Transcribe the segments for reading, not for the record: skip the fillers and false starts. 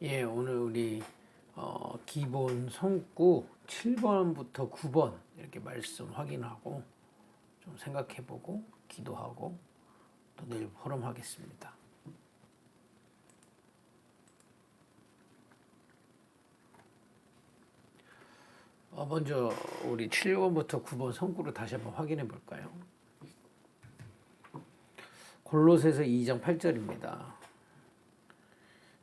예, 오늘 우리 기본 성구 7번부터 9번 이렇게 말씀 확인하고 좀 생각해보고 기도하고 또 내일 포럼하겠습니다. 먼저 우리 7번부터 9번 성구를 다시 한번 확인해 볼까요? 골로새서 2장 8절입니다.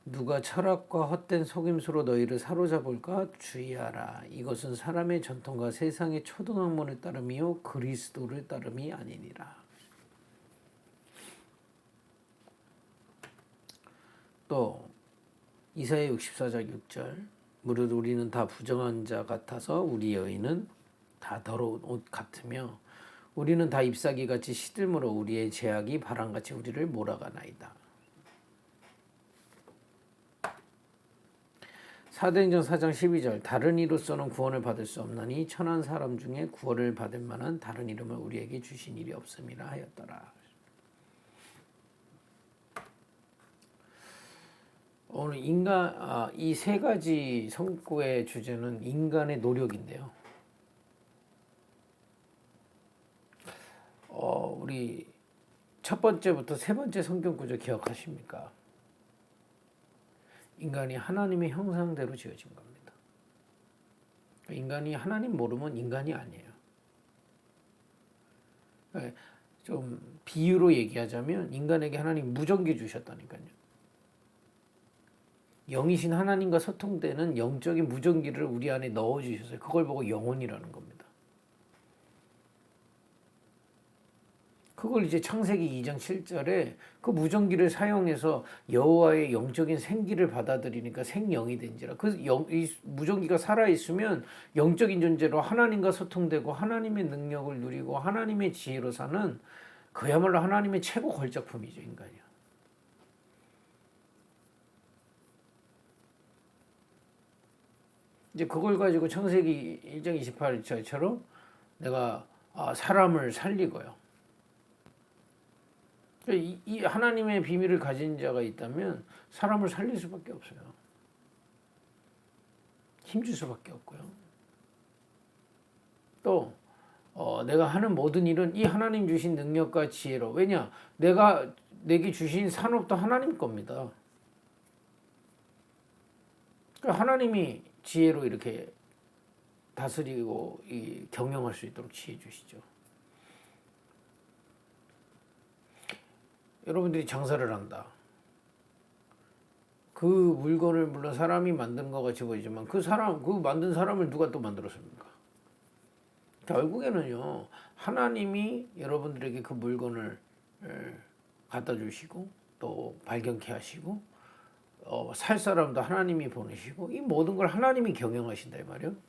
누가 철학과 헛된 속임수로 너희를 사로잡을까 주의하라. 이것은 사람의 전통과 세상의 초등학문을 따름이요 그리스도를 따름이 아니니라. 또 이사야 64장 6절 무릇 우리는 다 부정한 자 같아서 우리의 의는 다 더러운 옷 같으며 우리는 다 잎사귀같이 시들므로 우리의 죄악이 바람같이 우리를 몰아가나이다. 사도행전 4장 12절 다른 이로서는 구원을 받을 수 없나니 천한 사람 중에 구원을 받을 만한 다른 이름을 우리에게 주신 일이 없음이라 하였더라. 오늘 이 세 가지 성구의 주제는 인간의 노력인데요. 우리 첫 번째부터 세 번째 성경 구절 기억하십니까? 인간이 하나님의 형상대로 지어진 겁니다. 인간이 하나님 모르면 인간이 아니에요. 좀 비유로 얘기하자면 인간에게 하나님 무전기 주셨다니까요. 영이신 하나님과 소통되는 영적인 무전기를 우리 안에 넣어주셨어요. 그걸 보고 영혼이라는 겁니다. 그걸 이제 창세기 2장 7절에 그 무전기를 사용해서 여호와의 영적인 생기를 받아들이니까 생영이 된지라. 이 무전기가 살아있으면 영적인 존재로 하나님과 소통되고 하나님의 능력을 누리고 하나님의 지혜로 사는 그야말로 하나님의 최고 걸작품이죠, 인간이요. 이제 그걸 가지고 창세기 1장 28절처럼 내가 사람을 살리고요. 이 하나님의 비밀을 가진 자가 있다면 사람을 살릴 수밖에 없어요. 힘줄 수밖에 없고요. 또 내가 하는 모든 일은 이 하나님 주신 능력과 지혜로. 왜냐? 내게 주신 산업도 하나님 겁니다. 그러니까 하나님이 지혜로 이렇게 다스리고 경영할 수 있도록 지혜 주시죠. 여러분들이 장사를 한다. 그 물건을 물론 사람이 만든 것 같이 보이지만 그 만든 사람을 누가 또 만들었습니까? 결국에는요, 하나님이 여러분들에게 그 물건을 갖다 주시고 또 발견케 하시고 살 사람도 하나님이 보내시고 이 모든 걸 하나님이 경영하신다 이 말이에요.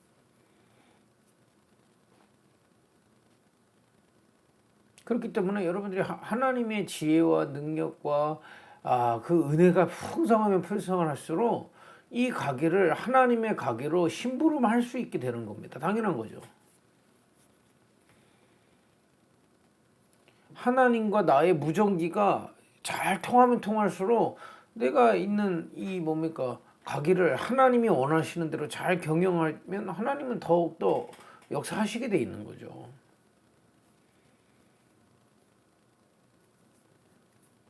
그렇기 때문에 여러분들이 하나님의 지혜와 능력과 그 은혜가 풍성하면 풍성할수록 이 가게를 하나님의 가게로 심부름할 수 있게 되는 겁니다. 당연한 거죠. 하나님과 나의 무전기가 잘 통하면 통할수록 내가 있는 가게를 하나님이 원하시는 대로 잘 경영하면 하나님은 더욱더 역사하시게 돼 있는 거죠.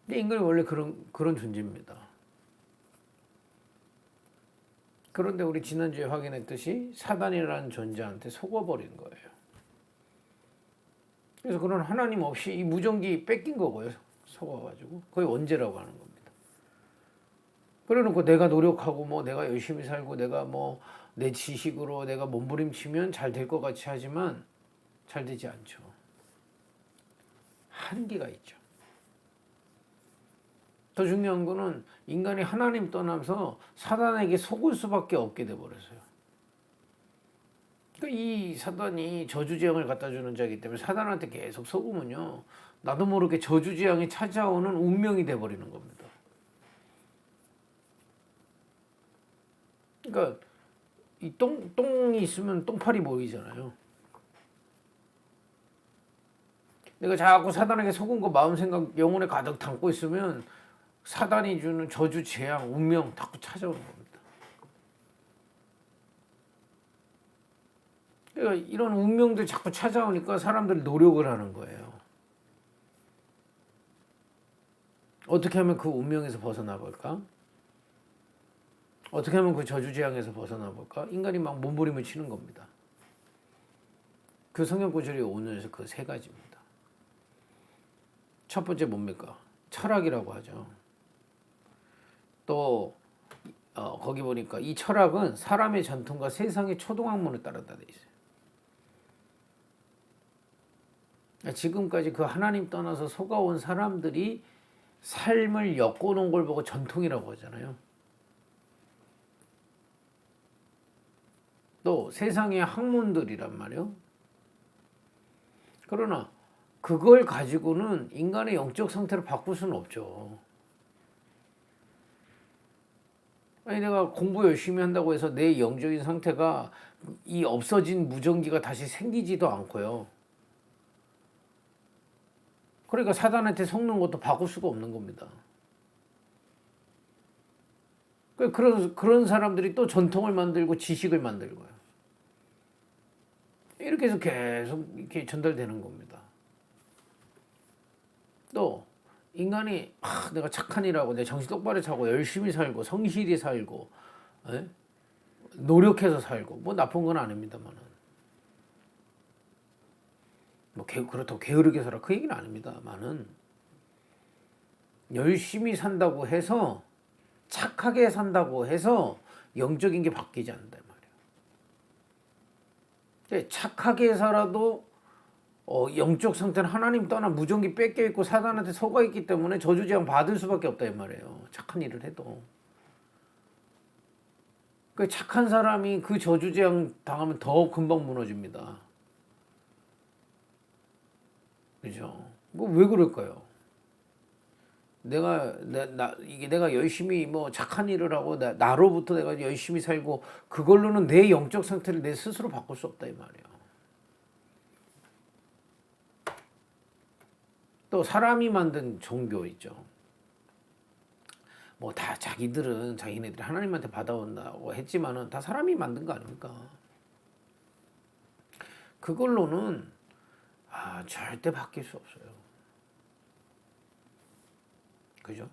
근데 인간이 원래 그런 존재입니다. 그런데 우리 지난주에 확인했듯이 사단이라는 존재한테 속아버린 거예요. 그래서 그런 하나님 없이 이 무전기 뺏긴 거고요. 속아가지고. 그게 원죄라고 하는 겁니다. 그래놓고 내가 노력하고 내가 열심히 살고 내가 내 지식으로 내가 몸부림치면 잘 될 것 같이 하지만 잘 되지 않죠. 한계가 있죠. 더 중요한 거는 인간이 하나님 떠나서 사단에게 속을 수밖에 없게 돼버렸어요. 그러니까 이 사단이 저주재앙을 갖다 주는 자이기 때문에 사단한테 계속 속으면요, 나도 모르게 저주재앙이 찾아오는 운명이 돼버리는 겁니다. 그러니까 이 똥이 있으면 똥파리 보이잖아요. 내가 자꾸 사단에게 속은 거 마음 생각 영혼에 가득 담고 있으면 사단이 주는 저주, 재앙, 운명 자꾸 찾아오는 겁니다. 그러니까 이런 운명들 자꾸 찾아오니까 사람들이 노력을 하는 거예요. 어떻게 하면 그 운명에서 벗어나 볼까? 어떻게 하면 그 저주재앙에서 벗어나 볼까? 인간이 막 몸부림을 치는 겁니다. 그 성경 구절이 오늘에서 그 세 가지입니다. 첫 번째 뭡니까? 철학이라고 하죠. 또 거기 보니까 이 철학은 사람의 전통과 세상의 초동학문을 따른다 돼 있어요. 지금까지 그 하나님 떠나서 속아온 사람들이 삶을 엮어놓은 걸 보고 전통이라고 하잖아요. 또 세상의 학문들이란 말이에요. 그러나 그걸 가지고는 인간의 영적 상태를 바꿀 수는 없죠. 아니 내가 공부 열심히 한다고 해서 내 영적인 상태가 이 없어진 무전기가 다시 생기지도 않고요. 그러니까 사단한테 속는 것도 바꿀 수가 없는 겁니다. 그런 사람들이 또 전통을 만들고 지식을 만들고요. 이렇게 해서 계속 이렇게 전달되는 겁니다. 또 인간이 내가 착한 일하고 내 정신 똑바로 차고 열심히 살고 성실히 살고 노력해서 살고 뭐 나쁜 건 아닙니다만은 뭐 그렇다고 게으르게 살아 그 얘기는 아닙니다만은 열심히 산다고 해서 착하게 산다고 해서 영적인 게 바뀌지 않는단 말이에요. 착하게 살아도 영적 상태는 하나님 떠나 무전기 뺏겨 있고 사단한테 속아 있기 때문에 저주재앙 받을 수밖에 없다 이 말이에요. 착한 일을 해도. 그 착한 사람이 그 저주재앙 당하면 더 금방 무너집니다. 그죠? 뭐 왜 그럴까요? 내가 열심히 뭐 착한 일을 하고 나로부터 내가 열심히 살고 그걸로는 내 영적 상태를 내 스스로 바꿀 수 없다 이 말이에요. 또 사람이 만든 종교 있죠. 뭐 다 자기네들이 하나님한테 받아온다고 했지만은 다 사람이 만든 거 아닙니까? 그걸로는 절대 바뀔 수 없어요. 그죠?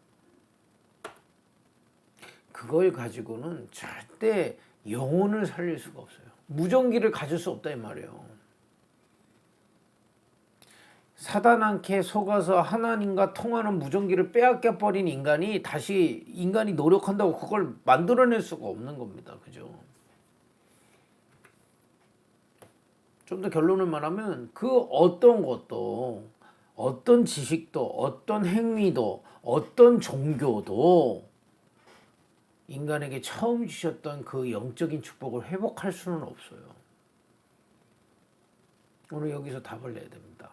그걸 가지고는 절대 영혼을 살릴 수가 없어요. 무전기를 가질 수 없다 이 말이에요. 사단한테 속아서 하나님과 통하는 무전기를 빼앗겨 버린 인간이 다시 인간이 노력한다고 그걸 만들어낼 수가 없는 겁니다. 그죠? 좀 더 결론을 말하면 그 어떤 것도 어떤 지식도 어떤 행위도 어떤 종교도 인간에게 처음 주셨던 그 영적인 축복을 회복할 수는 없어요. 오늘 여기서 답을 내야 됩니다.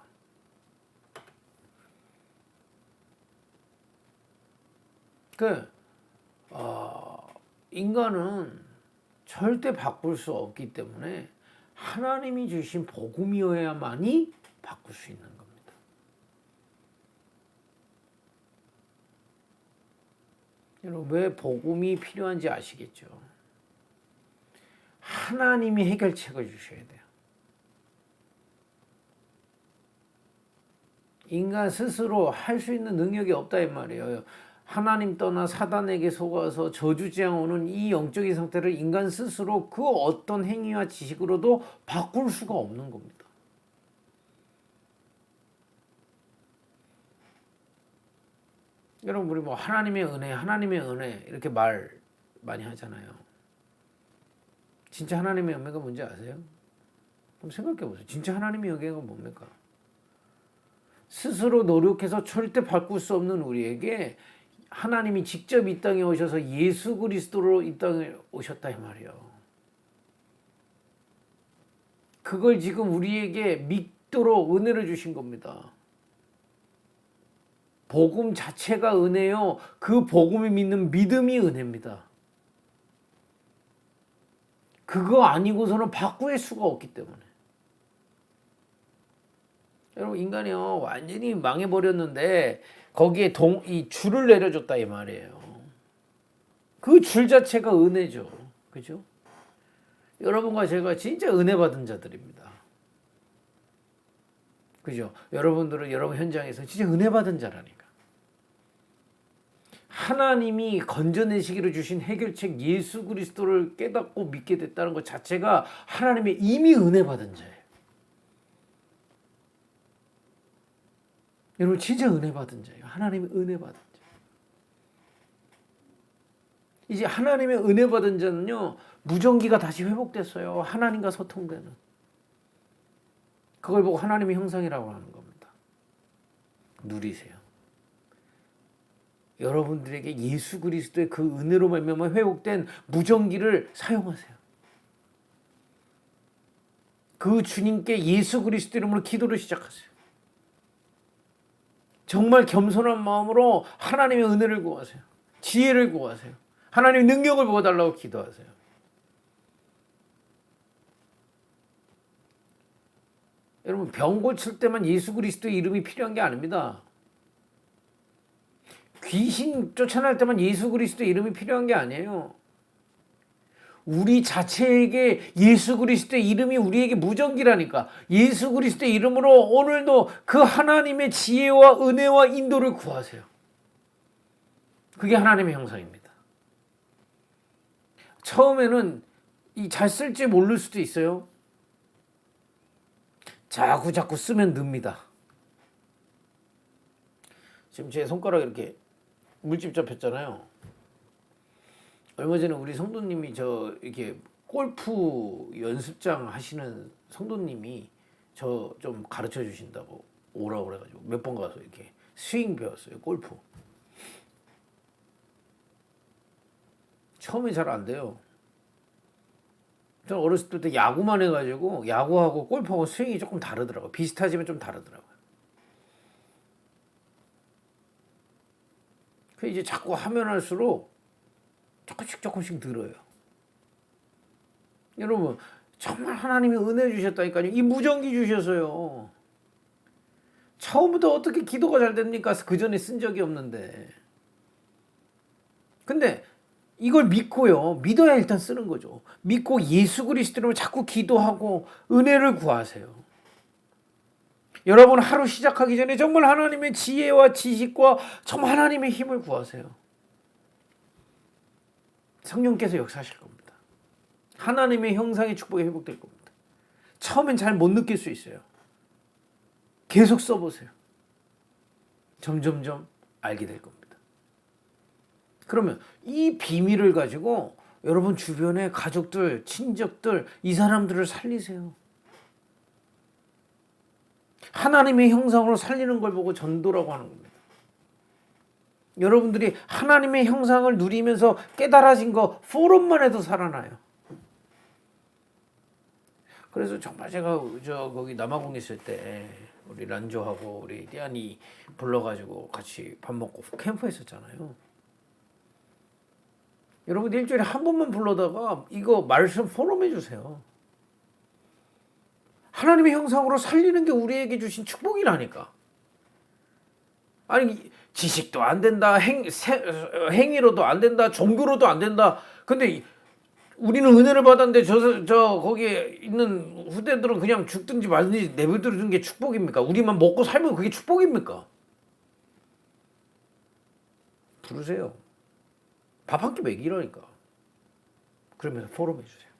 인간은 절대 바꿀 수 없기 때문에 하나님이 주신 복음이어야만이 바꿀 수 있는 겁니다. 여러분 왜 복음이 필요한지 아시겠죠? 하나님이 해결책을 주셔야 돼요. 인간 스스로 할 수 있는 능력이 없다 이 말이에요. 하나님 떠나 사단에게 속아서 저주재앙 오는 이 영적인 상태를 인간 스스로 그 어떤 행위와 지식으로도 바꿀 수가 없는 겁니다. 여러분 우리 뭐 하나님의 은혜 이렇게 말 많이 하잖아요. 진짜 하나님의 은혜가 뭔지 아세요? 한번 생각해 보세요. 진짜 하나님의 은혜가 뭡니까? 스스로 노력해서 절대 바꿀 수 없는 우리에게 하나님이 직접 이 땅에 오셔서 예수 그리스도로 이 땅에 오셨다 이 말이에요. 그걸 지금 우리에게 믿도록 은혜를 주신 겁니다. 복음 자체가 은혜요. 그 복음을 믿는 믿음이 은혜입니다. 그거 아니고서는 바꿀 수가 없기 때문에. 여러분 인간이요 완전히 망해버렸는데 거기에 이 줄을 내려줬다 이 말이에요. 그 줄 자체가 은혜죠. 그죠? 여러분과 제가 진짜 은혜 받은 자들입니다. 그죠? 여러분들은 여러분 현장에서 진짜 은혜 받은 자라니까. 하나님이 건져내시기로 주신 해결책 예수 그리스도를 깨닫고 믿게 됐다는 것 자체가 하나님의 이미 은혜 받은 자예요. 여러분 진짜 은혜 받은 자예요. 하나님의 은혜 받은 자. 이제 하나님의 은혜 받은 자는요, 무전기가 다시 회복됐어요. 하나님과 소통되는. 그걸 보고 하나님의 형상이라고 하는 겁니다. 누리세요. 여러분들에게 예수 그리스도의 그 은혜로 말미암아 회복된 무전기를 사용하세요. 그 주님께 예수 그리스도 이름으로 기도를 시작하세요. 정말 겸손한 마음으로 하나님의 은혜를 구하세요. 지혜를 구하세요. 하나님의 능력을 부어달라고 기도하세요. 여러분 병 고칠 때만 예수 그리스도의 이름이 필요한 게 아닙니다. 귀신 쫓아낼 때만 예수 그리스도의 이름이 필요한 게 아니에요. 우리 자체에게 예수 그리스도의 이름이 우리에게 무전기라니까. 예수 그리스도의 이름으로 오늘도 그 하나님의 지혜와 은혜와 인도를 구하세요. 그게 하나님의 형상입니다. 처음에는 잘 쓸지 모를 수도 있어요. 자꾸 쓰면 늡니다. 지금 제 손가락 이렇게 물집 잡혔잖아요. 얼마 전에 우리 성도님이 저 이렇게 골프 연습장 하시는 성도님이 저 좀 가르쳐 주신다고 오라고 그래가지고 몇 번 가서 이렇게 스윙 배웠어요. 골프. 처음에 잘 안 돼요. 저는 어렸을 때 야구만 해가지고 야구하고 골프하고 스윙이 조금 다르더라고요. 비슷하지만 좀 다르더라고요. 그 이제 자꾸 하면 할수록 조금씩 늘어요. 여러분 정말 하나님이 은혜 주셨다니까요. 이 무전기 주셔서요. 처음부터 어떻게 기도가 잘 됩니까? 그 전에 쓴 적이 없는데. 근데 이걸 믿고요. 믿어야 일단 쓰는 거죠. 믿고 예수 그리스도로 자꾸 기도하고 은혜를 구하세요. 여러분 하루 시작하기 전에 정말 하나님의 지혜와 지식과 정말 하나님의 힘을 구하세요. 성령께서 역사하실 겁니다. 하나님의 형상의 축복이 회복될 겁니다. 처음엔 잘 못 느낄 수 있어요. 계속 써보세요. 점점점 알게 될 겁니다. 그러면 이 비밀을 가지고 여러분 주변의 가족들, 친척들, 이 사람들을 살리세요. 하나님의 형상으로 살리는 걸 보고 전도라고 하는 겁니다. 여러분들이 하나님의 형상을 누리면서 깨달아진 거 포럼만 해도 살아나요. 그래서 정말 제가 거기 남아공 있을 때 우리 란조하고 우리 띠안이 불러가지고 같이 밥 먹고 캠프 했었잖아요. 여러분 일주일에 한 번만 불러다가 이거 말씀 포럼 해주세요. 하나님의 형상으로 살리는 게 우리에게 주신 축복이라니까. 아니 지식도 안 된다, 행위로도 안 된다, 종교로도 안 된다. 근데 우리는 은혜를 받았는데 저 거기에 있는 후대들은 그냥 죽든지 말든지 내버려두는 게 축복입니까? 우리만 먹고 살면 그게 축복입니까? 부르세요. 밥 한 끼 먹이라니까. 그러면서 포럼 해주세요.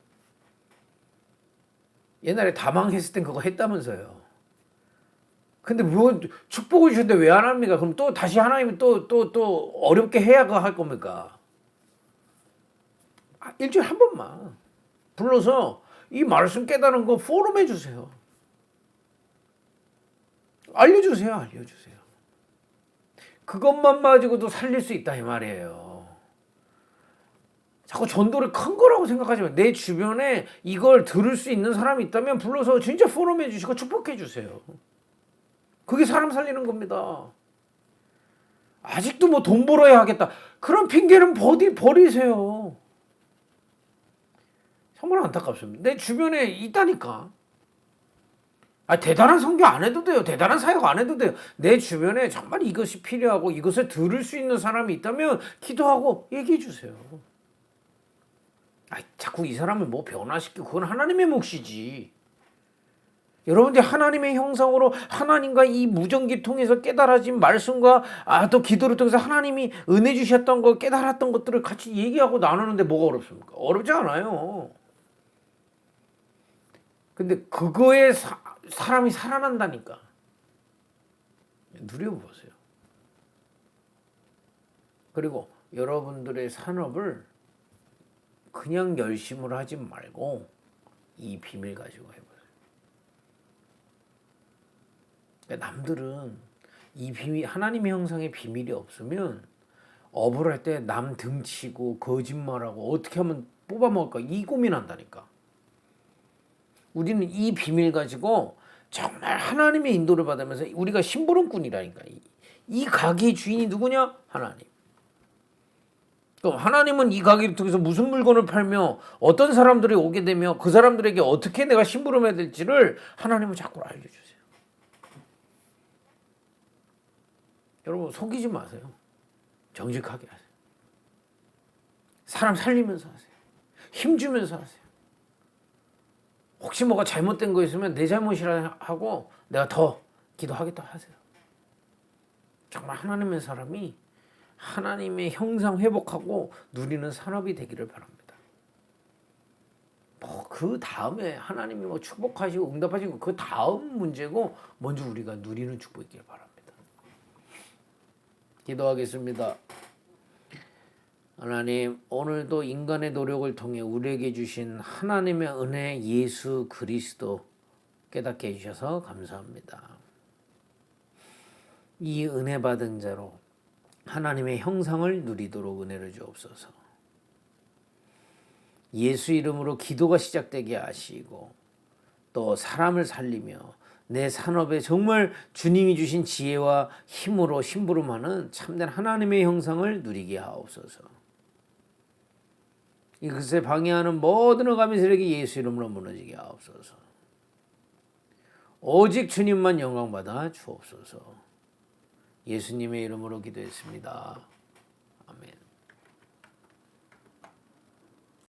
옛날에 다망했을 땐 그거 했다면서요. 근데 뭐 축복을 주는데 왜 안 합니까? 그럼 또 다시 하나님이 또 어렵게 해야 할 겁니까? 일주일에 한 번만 불러서 이 말씀 깨달은 거 포럼 해주세요. 알려주세요. 그것만 가지고도 살릴 수 있다 이 말이에요. 자꾸 전도를 큰 거라고 생각하지 마세요. 내 주변에 이걸 들을 수 있는 사람이 있다면 불러서 진짜 포럼 해주시고 축복해 주세요. 그게 사람 살리는 겁니다. 아직도 뭐 돈 벌어야 하겠다. 그런 핑계는 버리세요. 정말 안타깝습니다. 내 주변에 있다니까. 대단한 선교 안 해도 돼요. 대단한 사역 안 해도 돼요. 내 주변에 정말 이것이 필요하고 이것을 들을 수 있는 사람이 있다면 기도하고 얘기해 주세요. 자꾸 이 사람을 뭐 변화시키고 그건 하나님의 몫이지. 여러분들이 하나님의 형상으로 하나님과 이 무전기 통해서 깨달아진 말씀과 또 기도를 통해서 하나님이 은혜 주셨던 거 깨달았던 것들을 같이 얘기하고 나누는데 뭐가 어렵습니까? 어렵지 않아요. 근데 그거에 사람이 살아난다니까. 누려보세요. 그리고 여러분들의 산업을 그냥 열심으로 하지 말고 이 비밀 가지고 해보세요. 그러니까 남들은 이 비밀, 하나님의 형상의 비밀이 없으면 업을 할 때 남 등치고 거짓말하고 어떻게 하면 뽑아먹을까 이 고민한다니까. 우리는 이 비밀 가지고 정말 하나님의 인도를 받으면서 우리가 심부름꾼이라니까. 이 가게의 주인이 누구냐? 하나님. 그럼 하나님은 이 가게를 통해서 무슨 물건을 팔며 어떤 사람들이 오게 되며 그 사람들에게 어떻게 내가 심부름해야 될지를 하나님은 자꾸 알려주세요. 여러분 속이지 마세요. 정직하게 하세요. 사람 살리면서 하세요. 힘주면서 하세요. 혹시 뭐가 잘못된 거 있으면 내 잘못이라 하고 내가 더 기도하겠다 하세요. 정말 하나님의 사람이 하나님의 형상 회복하고 누리는 산업이 되기를 바랍니다. 그 다음에 하나님이 뭐 축복하시고 응답하시고 그 다음 문제고 먼저 우리가 누리는 축복이길 바랍니다. 기도하겠습니다. 하나님, 오늘도 인간의 노력을 통해 우리에게 주신 하나님의 은혜 예수 그리스도 깨닫게 해주셔서 감사합니다. 이 은혜 받은 자로 하나님의 형상을 누리도록 은혜를 주옵소서. 예수 이름으로 기도가 시작되게 하시고 또 사람을 살리며 내 산업에 정말 주님이 주신 지혜와 힘으로 심부름하는 참된 하나님의 형상을 누리게 하옵소서. 이것에 방해하는 모든 어감의 세력이 예수 이름으로 무너지게 하옵소서. 오직 주님만 영광받아 주옵소서. 예수님의 이름으로 기도했습니다.